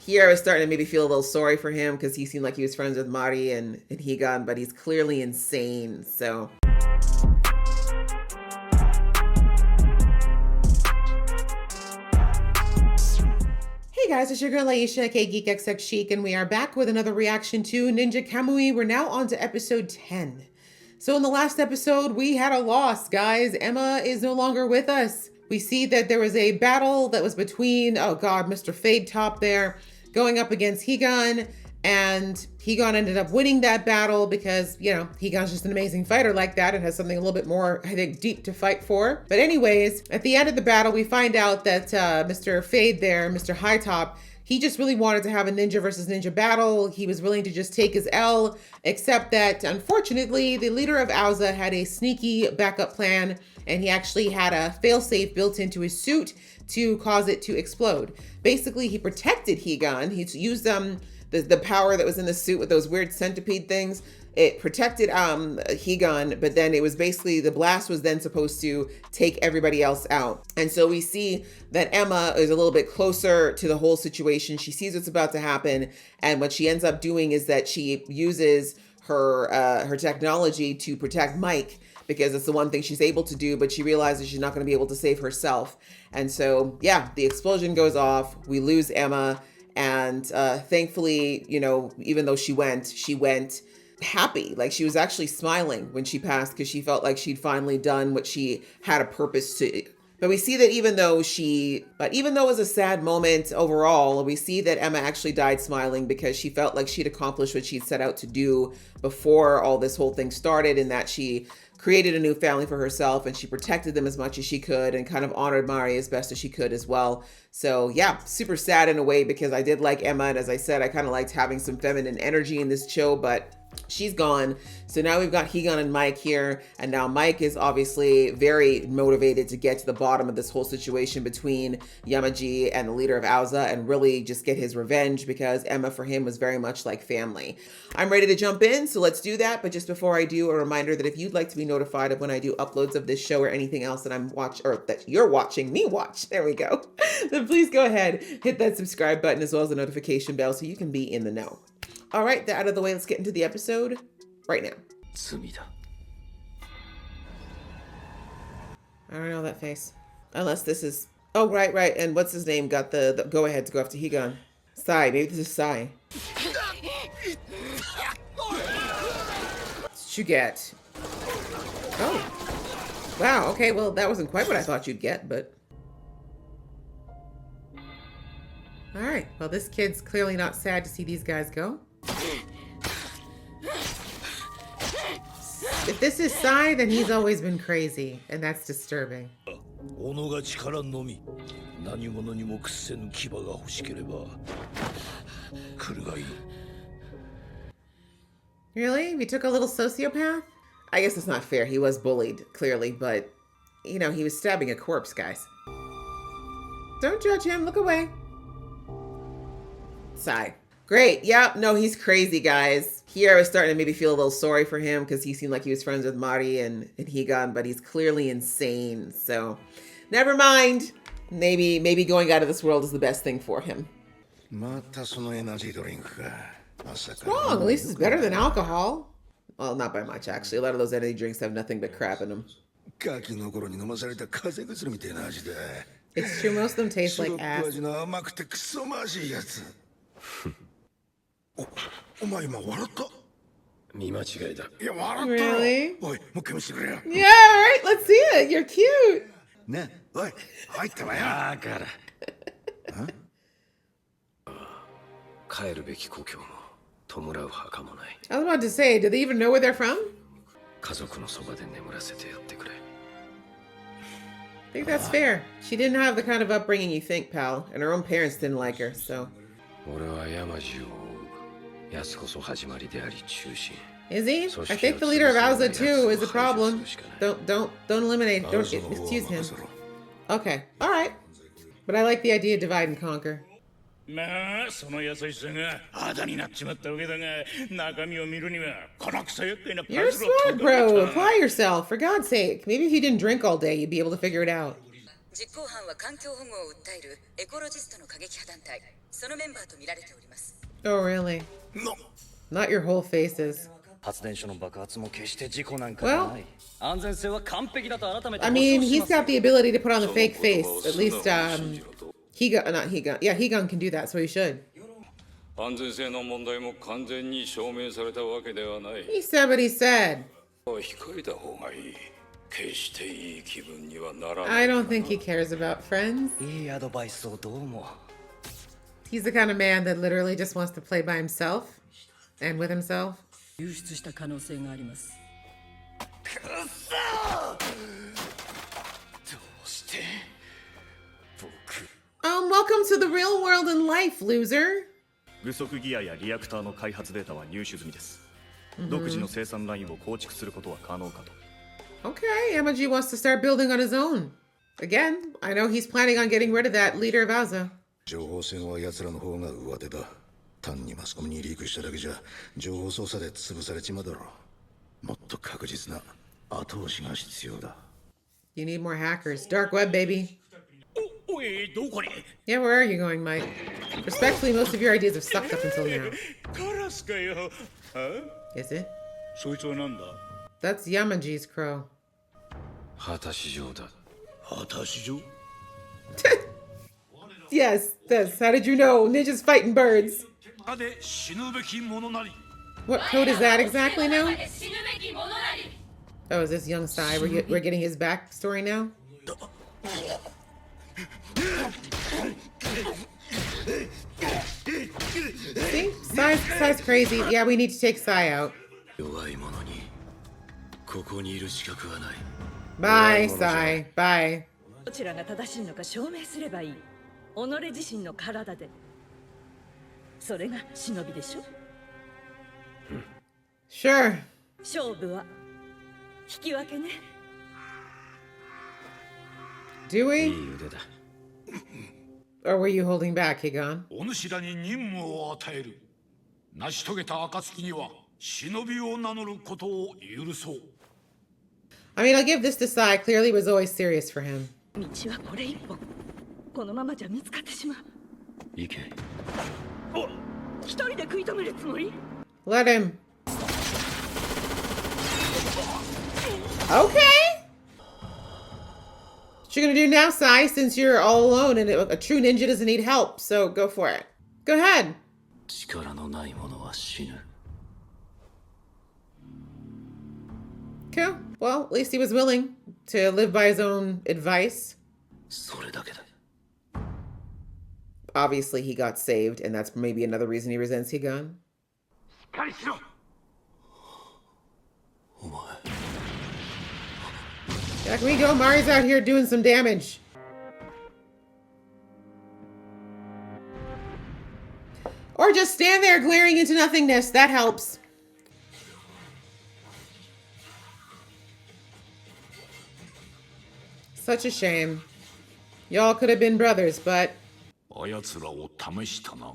Here I was starting to maybe feel a little sorry for him because he seemed like he was friends with Mari and Higan, but he's clearly insane, so. Hey guys, it's your girl Aisha, aka GeekXX Chic, and we are back with another reaction to Ninja Kamui. We're now on to episode 10. So in the last episode, we had a loss, guys. Emma is no longer with us. We see that there was a battle that was between, oh god, Mr. Fade Top there, going up against Higan, and Higan ended up winning that battle because, you know, Higan's just an amazing fighter like that and has something a little bit more, I think, deep to fight for. But anyways, at the end of the battle, we find out that Mr. Fade there, Mr. High Top, he just really wanted to have a ninja versus ninja battle. He was willing to just take his L, except that unfortunately, the leader of Auza had a sneaky backup plan, and he actually had a failsafe built into his suit to cause it to explode. Basically, he protected Higan. He used the power that was in the suit with those weird centipede things. It protected Higan, but then it was basically, the blast was then supposed to take everybody else out. And so we see that Emma is a little bit closer to the whole situation. She sees what's about to happen. And what she ends up doing is that she uses her technology to protect Mike, because it's the one thing she's able to do, but she realizes she's not going to be able to save herself. And so, yeah, the explosion goes off. We lose Emma. And thankfully, you know, even though she went happy. Like, she was actually smiling when she passed because she felt like she'd finally done what she had a purpose to. But we see that even though it was a sad moment overall, we see that Emma actually died smiling because she felt like she'd accomplished what she'd set out to do before all this whole thing started, and that she created a new family for herself and she protected them as much as she could and kind of honored Mari as best as she could as well. So yeah, super sad in a way because I did like Emma. And as I said, I kind of liked having some feminine energy in this show, but she's gone. So now we've got Higan and Mike here. And now Mike is obviously very motivated to get to the bottom of this whole situation between Yamaji and the leader of Auza and really just get his revenge, because Emma for him was very much like family. I'm ready to jump in, so let's do that. But just before I do, a reminder that if you'd like to be notified of when I do uploads of this show or anything else that that you're watching me watch, there we go, then please go ahead, hit that subscribe button as well as the notification bell so you can be in the know. All right, that out of the way, let's get into the episode right now. I don't know that face. Unless this is... Oh, right. And what's his name got the go-ahead to go after Higan? Sai. Maybe this is Sai. What'd you get? Oh. Wow, okay, well, that wasn't quite what I thought you'd get, but... All right, well, this kid's clearly not sad to see these guys go. If this is Sai, then he's always been crazy, and that's disturbing. Really? We took a little sociopath? I guess it's not fair. He was bullied, clearly, but, you know, he was stabbing a corpse, guys. Don't judge him. Look away. Sai. Great. Yeah, no, he's crazy, guys. Here I was starting to maybe feel a little sorry for him because he seemed like he was friends with Mari and Higan, but he's clearly insane. So never mind. Maybe going out of this world is the best thing for him. What's wrong? At least it's better than alcohol. Well, not by much, actually. A lot of those energy drinks have nothing but crap in them. It's true, most of them taste like ass. Really? Yeah, alright, let's see it. You're cute. I was about to say, do they even know where they're from? I think that's fair. She didn't have the kind of upbringing you think, pal, and her own parents didn't like her, so... Is he? I think the leader of Auza too is a problem. Don't eliminate. Don't excuse him. Okay, all right. But I like the idea of divide and conquer. You're smart, bro. Apply yourself, for God's sake. Maybe if you didn't drink all day, you'd be able to figure it out. Oh, really? No. Not your whole faces. 発電所の爆発も決して事故なんか Well, じゃない。安全性は完璧だと改めて I 保 mean, 証し he's ます。 got the ability to put on the fake face. At least, not Higun. Yeah, Higun can do that, so he should. 安全性の問題も完全に証明されたわけではない。 He said what he said. 控えた方がいい。決していい気分にはならない。 I don't think he cares about friends. いいアドバイスをどうも。 He's the kind of man that literally just wants to play by himself and with himself. 流出した可能性があります。くそー。どうして僕。Welcome to the real world and life, loser. 具足ギアやリアクターの開発データは入手済みです。独自の生産ラインを構築することは可能かと。Okay, Yamaji wants to start building on his own. Again, I know he's planning on getting rid of that leader of Aza. 情報戦は奴らの方が上手だ。単にマスコミにリークしただけじゃ情報操作で潰されちまうだろう。もっと確実な後押しが必要だ。You need more hackers. Dark web, baby. おい、どこに Yeah, where are you going, Mike? Respectfully, most of your ideas have sucked up until now. カラスかよ。Is it? そいつはなんだ That's Yamaji's crow. 果たし状だ。果たし状 Yes, this. How did you know? Ninjas fighting birds. で死ぬべき者なり。 What code is that exactly now? Oh, is this young Sai? We're getting his backstory now? See? Sai's crazy. Yeah, we need to take Sai out. 弱い者にここにいる資格はない。 Bye, Sai. Bye. どちらが正しいのか証明すればいい。己自身の体で。それが忍びでしょ。Sure. 勝負は引き分けね。Do we? いい腕だ。 Or were you holding back, Higan? お主らに任務を与える。成し遂げた暁には忍びを名乗ることを許そう。 I mean, I'll give this to Sai. Clearly, it was always serious for him. 道はこれ一本。このままじゃ見つかってしまう。行け。一人で食い止めるつもり？ Let him. Okay. What you gonna do now, Sai? Since you're all alone and a true ninja doesn't need help, so go for it. Go ahead. 力のない者は死ぬ。 Cool. Well, at least he was willing to live by his own advice. それだけだ。 Obviously, he got saved, and that's maybe another reason he resents Higan. しっかりしろ。お前。 Back we go. Mari's out here doing some damage. Or just stand there glaring into nothingness. That helps. Such a shame. Y'all could have been brothers, but あやつらを試したな。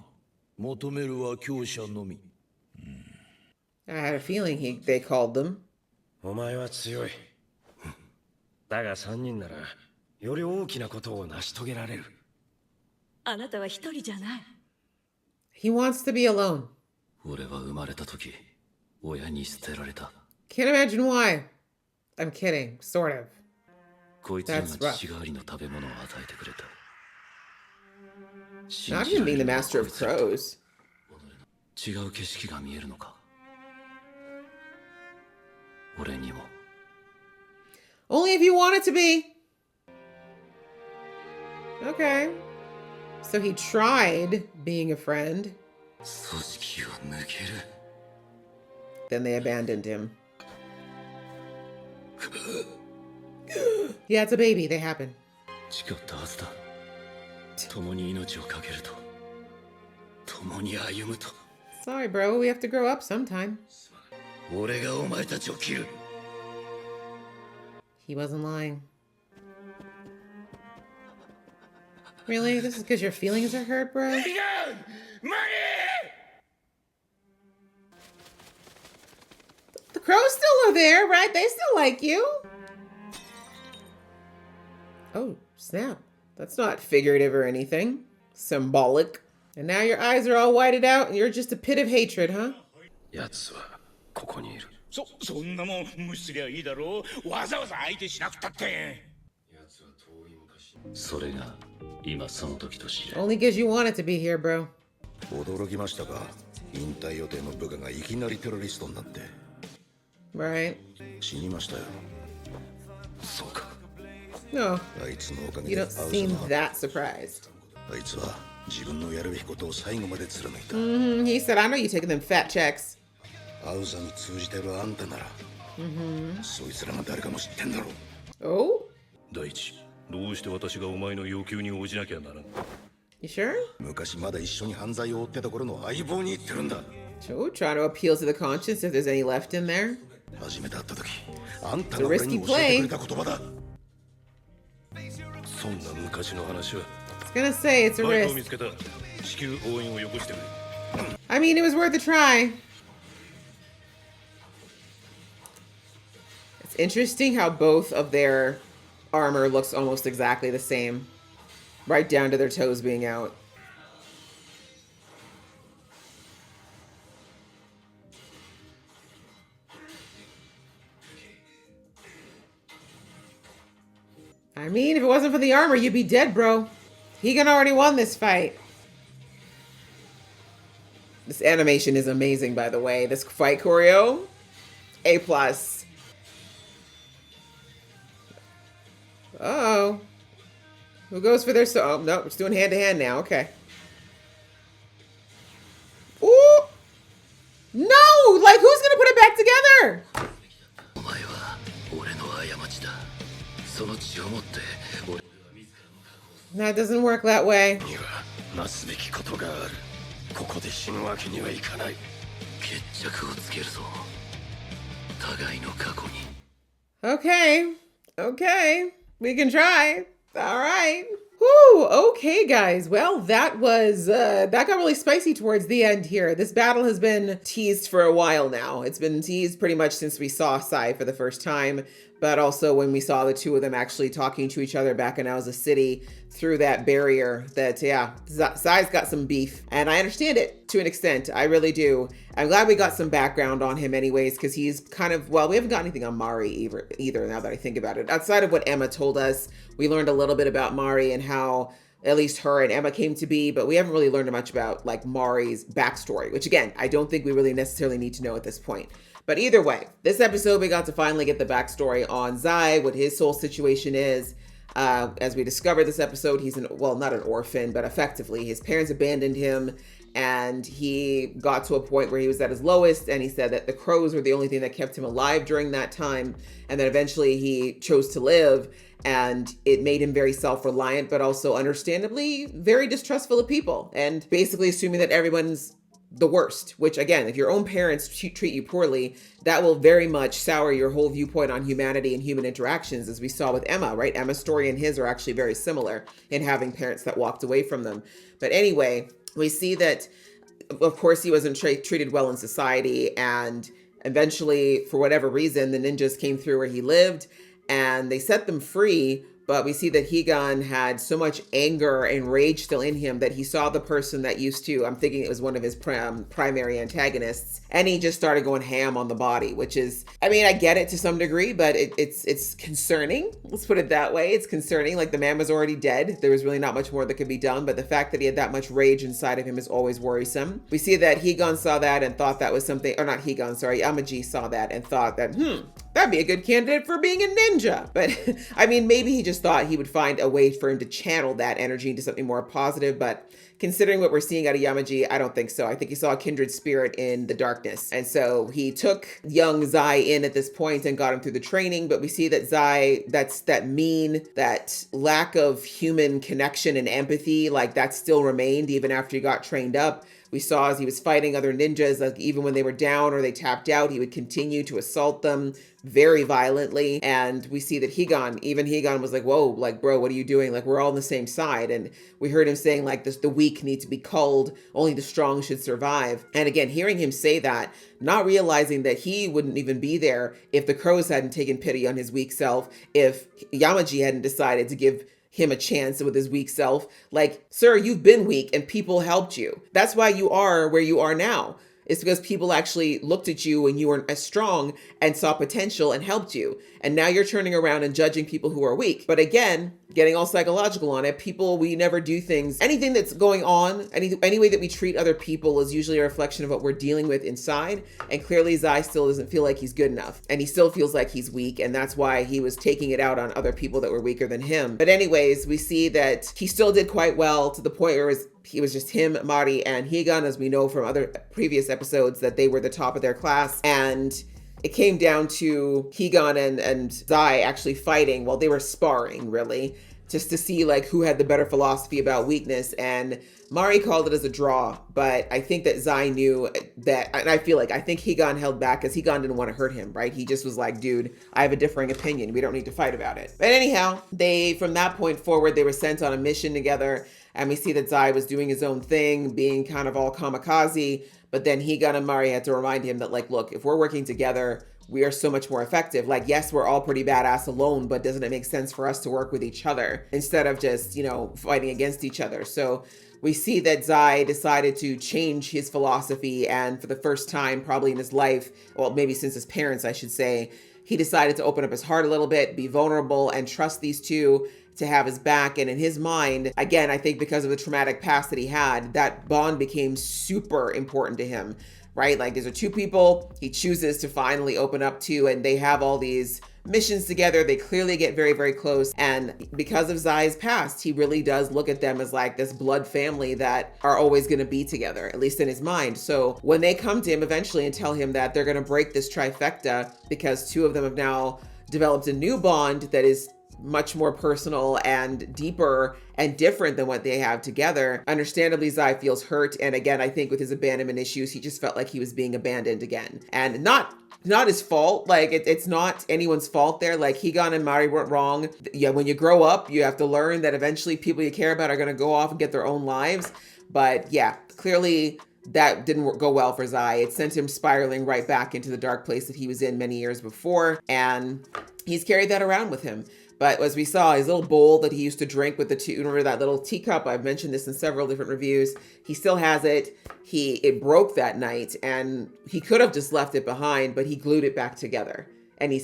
求めるは強者のみ。 I had a feeling they called them. お前は強い。だが3人ならより大きなことを成し遂げられる。あなたは一人じゃない。 He wants to be alone. 俺は生まれた時、親に捨てられた。 Can't imagine why. I'm kidding, sort of. こいつらが That's rough. 父代わりの食べ物を与えてくれた。 Not even being the master of crows. 違う景色が見えるのか。俺にも。 Only if you want it to be. Okay. So he tried being a friend. 組織を抜ける。 Then they abandoned him. Yeah, it's a baby. They happen. 誓ったはずだ。共に命をかけると。共に歩むと。 Sorry, bro. We have to grow up sometime. 俺がお前たちを切る。 He wasn't lying. Really? This is because your feelings are hurt, bro? The crows still are there, right? They still like you. Oh, snap. That's not figurative or anything. Symbolic. And now your eyes are all whited out and you're just a pit of hatred, huh? 奴はここにいる。そんなもん無視すりゃいいだろう。わざわざ相手しなくたって。それが今その時と知れ。 Only because you wanted to be here, bro. 驚きましたか。引退予定の部下がいきなりテロリストになって。 Right. 死にましたよ。そうか。 No, あいつのおかげ you で don't seem that surprised. あいつは自分のやるべきことを最後まで貫いた。He said, I know you taking them fat checks. アウザに通じてるあんたなら、そいつらが誰かも知ってんだろう。 Oh? 第一、どうして私がお前の要求に応じなきゃならん。 You sure? 昔まだ一緒に犯罪を追ってた頃の相棒に言ってるんだ。 So, trying to appeal to the conscience if there's any left in there. 初めて会った時、あんたが俺に教えてくれた言葉だ。そんな昔の話は。 I was gonna say, it's a バイトを risk. 見つけた。至急応援をよこしてくれ。 I mean, it was worth a try. It's interesting how both of their armor looks almost exactly the same. Right down to their toes being out. I mean, if it wasn't for the armor, you'd be dead, bro. Higan already won this fight. This animation is amazing, by the way. This fight choreo, A+. Uh-oh. Who goes for their... Oh, no, it's doing hand-to-hand now. Okay. Ooh! No! Like, who's gonna put it back together? お前は俺の過ちだ。その血を持って俺は自ら That doesn't work that way. にはなすべきことがある。ここで死ぬわけにはいかない。決着をつけるぞ。互いの過去に。 Okay. Okay. We can try. All right. Whew. Okay, guys. Well, that got really spicy towards the end here. This battle has been teased for a while now. It's been teased pretty much since we saw Sai for the first time, but also when we saw the two of them actually talking to each other back in Aoza City through that barrier. That, yeah, Sai's got some beef, and I understand it to an extent. I really do. I'm glad we got some background on him anyways, because he's kind of, well, we haven't got anything on Mari either now that I think about it. Outside of what Emma told us, we learned a little bit about Mari and how at least her and Emma came to be, but we haven't really learned much about like Mari's backstory, which again, I don't think we really necessarily need to know at this point. But either way, this episode, we got to finally get the backstory on Zai, what his soul situation is. As we discovered this episode, he's not an orphan, but effectively his parents abandoned him, and he got to a point where he was at his lowest, and he said that the crows were the only thing that kept him alive during that time, and then eventually he chose to live, and it made him very self-reliant, but also understandably very distrustful of people, and basically assuming that everyone's the worst, which again, if your own parents treat you poorly, that will very much sour your whole viewpoint on humanity and human interactions, as we saw with Emma, right? Emma's story and his are actually very similar in having parents that walked away from them. But anyway, we see that, of course, he wasn't treated well in society, and eventually, for whatever reason, the ninjas came through where he lived, and they set them free. But we see that Higan had so much anger and rage still in him that he saw the person that used to, I'm thinking it was one of his primary antagonists, and he just started going ham on the body, which is, I mean, I get it to some degree, but it's concerning. Let's put it that way. It's concerning. Like, the man was already dead. There was really not much more that could be done, but the fact that he had that much rage inside of him is always worrisome. We see that Higan saw that and thought that was something, or not Higan, sorry, Yamaji saw that and thought that, that'd be a good candidate for being a ninja. But I mean, maybe he just thought he would find a way for him to channel that energy into something more positive. But considering what we're seeing out of Yamaji, I don't think so. I think he saw a kindred spirit in the darkness. And so he took young Zai in at this point and got him through the training. But we see that Zai, that lack of human connection and empathy, like that still remained even after he got trained up. We saw as he was fighting other ninjas, like even when they were down or they tapped out, he would continue to assault them very violently. And we see that Higan was like, whoa, like, bro, what are you doing? Like, we're all on the same side. And we heard him saying like this, the weak need to be culled, only the strong should survive. And again, hearing him say that, not realizing that he wouldn't even be there if the crows hadn't taken pity on his weak self, if Yamaji hadn't decided to give him a chance with his weak self. Like, sir, you've been weak and people helped you. That's why you are where you are now. It's because people actually looked at you when you weren't as strong and saw potential and helped you. And now you're turning around and judging people who are weak. But again, getting all psychological on it, people, we never do things. Anything that's going on, any way that we treat other people is usually a reflection of what we're dealing with inside. And clearly Zai still doesn't feel like he's good enough. And he still feels like he's weak. And that's why he was taking it out on other people that were weaker than him. But anyways, we see that he still did quite well to the point where it was just him, Mari, and Higan, as we know from other previous episodes, that they were the top of their class. And it came down to Higan and Zai actually fighting. Well, they were sparring, really, just to see like who had the better philosophy about weakness. And Mari called it as a draw, but I think that Zai knew that, and I think Higan held back because Higan didn't want to hurt him, right? He just was like, dude, I have a differing opinion. We don't need to fight about it. But anyhow, from that point forward, they were sent on a mission together. And we see that Zai was doing his own thing, being kind of all kamikaze. But then Higan and Mari had to remind him that, like, look, if we're working together, we are so much more effective. Like, yes, we're all pretty badass alone, but doesn't it make sense for us to work with each other instead of just, fighting against each other? So we see that Zai decided to change his philosophy. And for the first time, probably in his life, well, maybe since his parents, I should say, he decided to open up his heart a little bit, be vulnerable, and trust these two to have his back. And in his mind, again, I think because of the traumatic past that he had, that bond became super important to him, right? Like, these are two people he chooses to finally open up to, and they have all these missions together. They clearly get very, very close. And because of Zai's past, he really does look at them as like this blood family that are always going to be together, at least in his mind. So when they come to him eventually and tell him that they're going to break this trifecta because two of them have now developed a new bond that is much more personal and deeper and different than what they have together, understandably Zai feels hurt. And again, I think with his abandonment issues, he just felt like he was being abandoned again, and not his fault. Like, it's not anyone's fault there. Like, Higan and Mari weren't wrong. Yeah, when you grow up, you have to learn that eventually people you care about are going to go off and get their own lives. But yeah, clearly that didn't go well for Zai. It sent him spiraling right back into the dark place that he was in many years before. And he's carried that around with him. But as we saw, his little bowl that he used to drink with remember that little teacup? I've mentioned this in several different reviews. He still has it. It broke that night, and he could have just left it behind, but he glued it back together. And he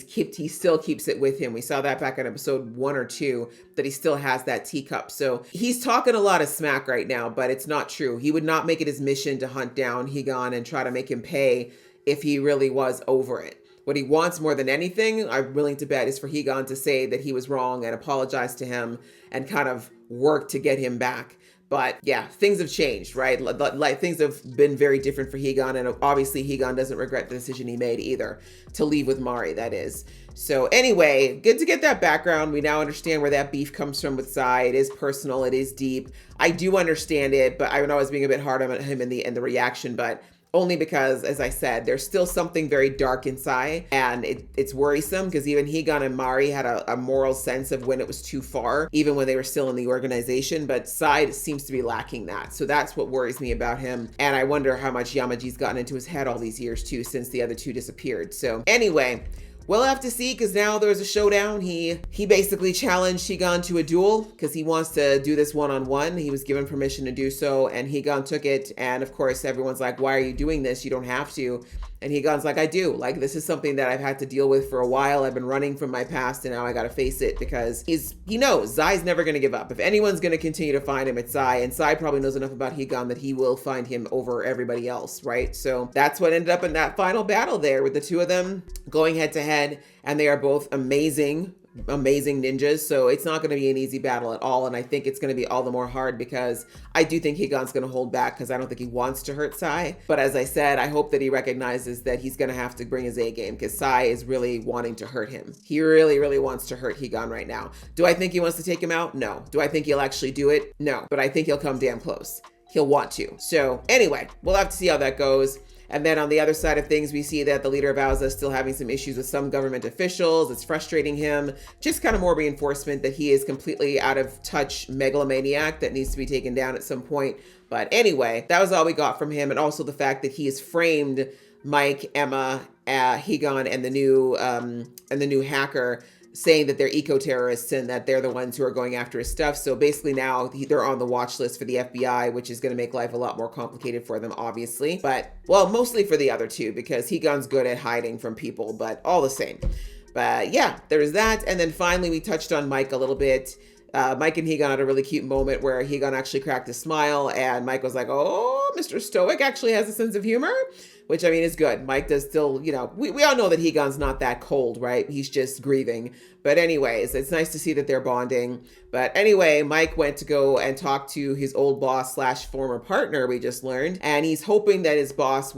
still keeps it with him. We saw that back in episode 1 or 2, that he still has that teacup. So he's talking a lot of smack right now, but it's not true. He would not make it his mission to hunt down Higan and try to make him pay if he really was over it. What he wants more than anything, I'm willing to bet, is for Higan to say that he was wrong and apologize to him and kind of work to get him back. But yeah, things have changed, right? Like, things have been very different for Higan, and obviously Higan doesn't regret the decision he made either, to leave with Mari, that is. So anyway, good to get that background. We now understand where that beef comes from with Zai. It is personal, it is deep. I do understand it, but I know I was being a bit hard on him in the reaction, but only because, as I said, there's still something very dark inside, and it's worrisome because even Higan and Mari had a moral sense of when it was too far, even when they were still in the organization, but Zai seems to be lacking that. So that's what worries me about him, and I wonder how much Yamaji's gotten into his head all these years too, since the other two disappeared. So anyway, we'll have to see, because now there's a showdown. He basically challenged Higan to a duel because he wants to do this one-on-one. He was given permission to do so, and Higan took it. And of course, everyone's like, why are you doing this? You don't have to. And Higan's like, I do. Like, this is something that I've had to deal with for a while. I've been running from my past, and now I got to face it, because he knows Zai's never going to give up. If anyone's going to continue to find him, it's Zai. And Zai probably knows enough about Higan that he will find him over everybody else, right? So that's what ended up in that final battle there, with the two of them going head to head. And they are both amazing ninjas. So it's not going to be an easy battle at all. And I think it's going to be all the more hard because I do think Higan's going to hold back, because I don't think he wants to hurt Zai. But as I said, I hope that he recognizes that he's going to have to bring his A game, because Zai is really wanting to hurt him. He really, really wants to hurt Higan right now. Do I think he wants to take him out? No. Do I think he'll actually do it? No. But I think he'll come damn close. He'll want to. So anyway, we'll have to see how that goes. And then on the other side of things, we see that the leader of Auza is still having some issues with some government officials. It's frustrating him. Just kind of more reinforcement that he is completely out of touch megalomaniac that needs to be taken down at some point. But anyway, that was all we got from him. And also the fact that he has framed Mike, Emma, Higan, and the new hacker saying that they're eco-terrorists and that they're the ones who are going after his stuff. So basically now they're on the watch list for the FBI, which is going to make life a lot more complicated for them, obviously. But, well, mostly for the other two, because Higan's good at hiding from people, but all the same. But yeah, there's that. And then finally, we touched on Mike a little bit. Mike and Higan had a really cute moment where Higan actually cracked a smile and Mike was like, oh, Mr. Stoic actually has a sense of humor, which I mean is good. Mike does still, you know, we all know that Higan's not that cold, right? He's just grieving. But anyways, it's nice to see that they're bonding. But anyway, Mike went to go and talk to his old boss / former partner, we just learned. And he's hoping that his boss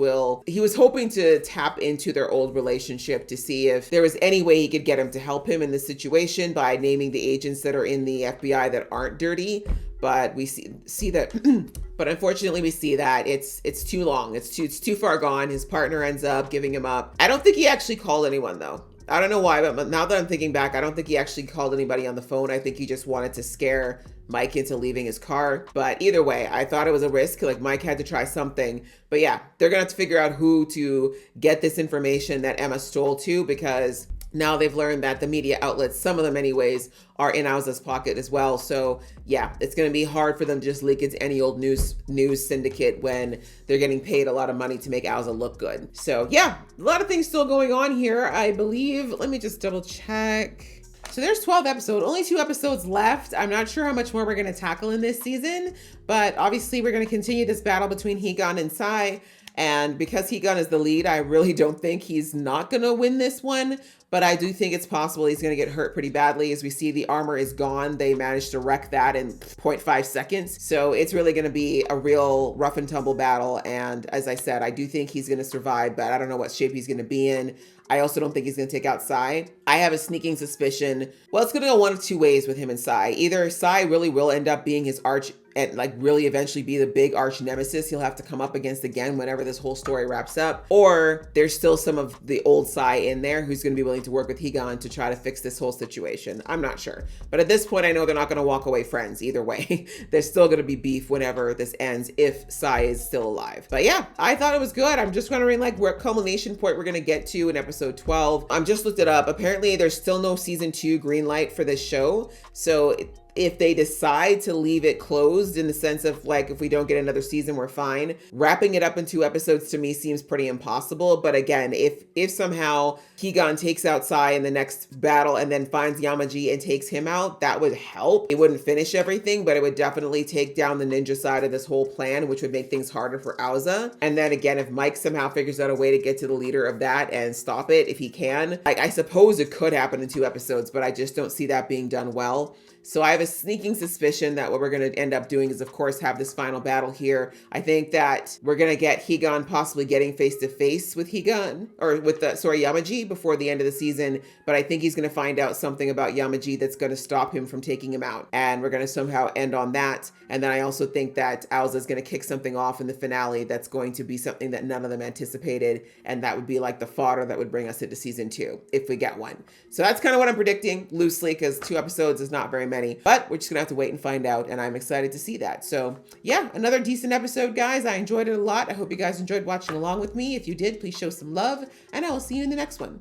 he was hoping to tap into their old relationship to see if there was any way he could get him to help him in this situation by naming the agents that are in the FBI that aren't dirty. But we see that, but unfortunately we see that it's too long. It's too far gone. His partner ends up giving him up. I don't think he actually called anyone though. I don't know why, but now that I'm thinking back, I don't think he actually called anybody on the phone. I think he just wanted to scare Mike into leaving his car. But either way, I thought it was a risk. Like Mike had to try something. But yeah, they're gonna have to figure out who to get this information that Emma stole to, because now they've learned that the media outlets, some of them anyways, are in Auza's pocket as well. So yeah, it's going to be hard for them to just leak into any old news syndicate when they're getting paid a lot of money to make Auza look good. So yeah, a lot of things still going on here, I believe. Let me just double check. So there's 12 episodes, only 2 episodes left. I'm not sure how much more we're going to tackle in this season, but obviously we're going to continue this battle between Higan and Sai. And because Higan is the lead, I really don't think he's not going to win this one. But I do think it's possible he's going to get hurt pretty badly. As we see, the armor is gone. They managed to wreck that in 0.5 seconds. So it's really going to be a real rough and tumble battle. And as I said, I do think he's going to survive, but I don't know what shape he's going to be in. I also don't think he's going to take out Sai. I have a sneaking suspicion. Well, it's going to go one of 2 ways with him and Sai. Either Sai really will end up being his arch and like really eventually be the big arch nemesis he'll have to come up against again whenever this whole story wraps up. Or there's still some of the old Sai in there who's going to be willing to work with Higan to try to fix this whole situation. I'm not sure. But at this point, I know they're not going to walk away friends either way. There's still going to be beef whenever this ends if Sai is still alive. But yeah, I thought it was good. I'm just wondering like what culmination point we're going to get to in episode 12. I'm just looked it up. Apparently there's still no season 2 green light for this show. So if they decide to leave it closed in the sense of like, if we don't get another season, we're fine. Wrapping it up in 2 episodes to me seems pretty impossible. But again, if somehow Higan takes out Sai in the next battle and then finds Yamaji and takes him out, that would help. It wouldn't finish everything, but it would definitely take down the ninja side of this whole plan, which would make things harder for Auza. And then again, if Mike somehow figures out a way to get to the leader of that and stop it, if he can, I suppose it could happen in 2 episodes, but I just don't see that being done well. So I have a sneaking suspicion that what we're going to end up doing is, of course, have this final battle here. I think that we're going to get Higan possibly getting face to face with Higan, or with Yamaji before the end of the season. But I think he's going to find out something about Yamaji that's going to stop him from taking him out. And we're going to somehow end on that. And then I also think that Auza is going to kick something off in the finale that's going to be something that none of them anticipated. And that would be like the fodder that would bring us into season 2, if we get one. So that's kind of what I'm predicting loosely, because 2 episodes is not very many, but we're just gonna have to wait and find out, and I'm excited to see that. So yeah, another decent episode, guys. I enjoyed it a lot. I hope you guys enjoyed watching along with me. If you did, please show some love, and I will see you in the next one.